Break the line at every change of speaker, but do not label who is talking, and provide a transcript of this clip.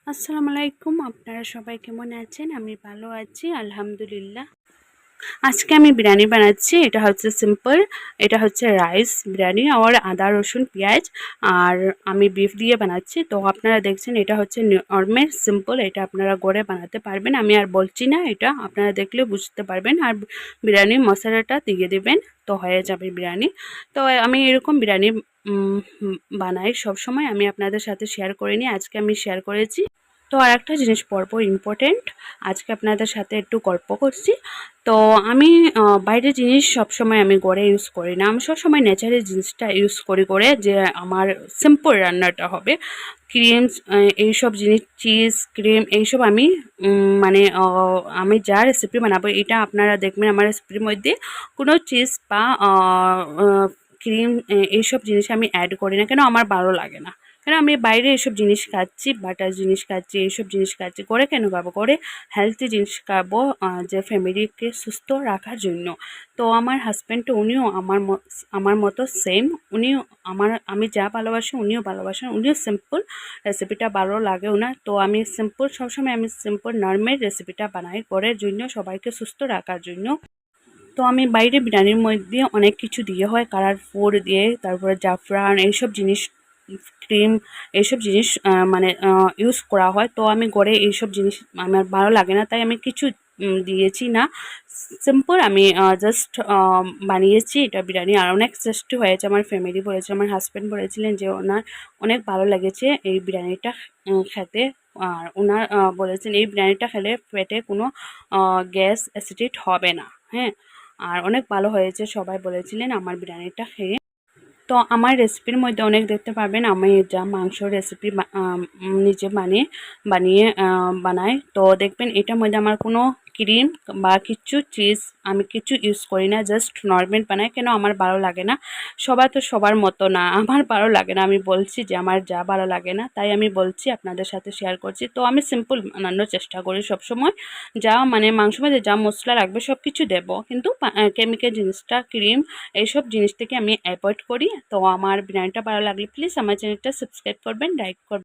আসসালামু আলাইকুম। আপনারা সবাই কেমন আছেন? আমি ভালো আছি আলহামদুলিল্লাহ। আজকে আমি বিরিয়ানি বানাচ্ছি। এটা হচ্ছে সিম্পল। এটা হচ্ছে রাইস বিরিয়ানি আর আদা, রসুন, পেঁয়াজ আর আমি বিফ দিয়ে বানাচ্ছি। তো আপনারা দেখছেন এটা হচ্ছে নরমাল সিম্পল। এটা আপনারা ঘরে বানাতে পারবেন। আমি আর বলছি না, এটা আপনারা দেখলে বুঝতে পারবেন। আর বিরিয়ানির মশলাটা দিয়ে দিবেন, তো হয়ে যাবে বিরিয়ানি। তো আমি এরকম বিরিয়ানি বানাই সবসময়। আমি আপনাদের সাথে শেয়ার করিনি, আজকে আমি শেয়ার করেছি। তো আরেকটা জিনিস পড়ব ইম্পর্টেন্ট, আজকে আপনাদের সাথে একটু গল্প করছি। তো আমি বাইরের জিনিস সবসময় আমি ঘরে ইউজ করি না। আমি সবসময় ন্যাচারাল জিনিসটা ইউজ করে যে আমার সিম্পল রান্নাটা হবে। ক্রিমস এইসব জিনিস, চিজ, ক্রিম এইসব আমি মানে আমি যা রেসিপি বানাবো এটা আপনারা দেখবেন আমার রেসিপির মধ্যে কোনো চিজ বা ক্রিম এইসব জিনিস আমি অ্যাড করি না, কেন আমার ভালো লাগে না। কেন আমি বাইরে এসব জিনিস খাচ্ছি, বাটার জিনিস খাচ্ছি, এইসব জিনিস খাচ্ছি, করে কেন খাবো? করে হেলদি জিনিস খাবো, যে ফ্যামিলিকে সুস্থ রাখার জন্য। তো আমার হাজব্যান্ড উনিও আমার মতো সেম। উনিও আমি যা ভালোবাসি উনিও ভালোবাসেন। উনিও সিম্পল রেসিপিটা ভালো লাগে ওনার। তো আমি সিম্পল সবসময় আমি সিম্পল নর্মাল রেসিপিটা বানাই ঘরের জন্য, সবাইকে সুস্থ রাখার জন্য। তো আমি বাইরে বিরিয়ানির মধ্যে অনেক কিছু দিয়ে হয়, কালারফুল দিয়ে, তারপরে জাফরান এইসব জিনিস, ক্রিম এইসব জিনিস মানে ইউজ করা হয়। তো আমি ঘরে এইসব জিনিস আমার ভালো লাগে না, তাই আমি কিছু দিয়েছি না। সিম্পল আমি জাস্ট বানিয়েছি এটা বিরিয়ানি, আর অনেক টেস্টি হয়েছে। আমার ফ্যামিলি বলেছে, আমার হাজব্যান্ড বলেছিলেন যে ওনার অনেক ভালো লেগেছে এই বিরিয়ানিটা খেতে। আর ওনার বলেছেন এই বিরিয়ানিটা খেলে পেটে কোনো গ্যাস অ্যাসিডিট হবে না। হ্যাঁ, আর অনেক ভালো হয়েছে সবাই বলেছিলেন আমার বিরিয়ানিটা খেয়ে। তো আমার রেসিপির মধ্যে অনেক দেখতে পাবেন আমি যা মাংস রেসিপি নিজে বানিয়ে বানাই। তো দেখবেন এটার মধ্যে আমার কোনো ক্রিম বা কিছু চিজ আমি কিছু ইউজ করি না, জাস্ট নর্মাল বানাই। কেন আমার ভালো লাগে না। সবাই তো সবার মতো না, আমার ভালো লাগে না। আমি বলছি যে আমার যা ভালো লাগে না, তাই আমি বলছি আপনাদের সাথে শেয়ার করছি। তো আমি সিম্পল বানানোর চেষ্টা করি সবসময়। যা মানে মাংস মধ্যে যা মশলা লাগবে সব কিছু দেবো, কিন্তু কেমিক্যাল জিনিসটা, ক্রিম এইসব জিনিস থেকে আমি অ্যাভয়েড করি। তো আমার বিরিয়ানিটা ভালো লাগলে প্লিজ আমার চ্যানেলটা সাবস্ক্রাইব করবেন, লাইক করবেন।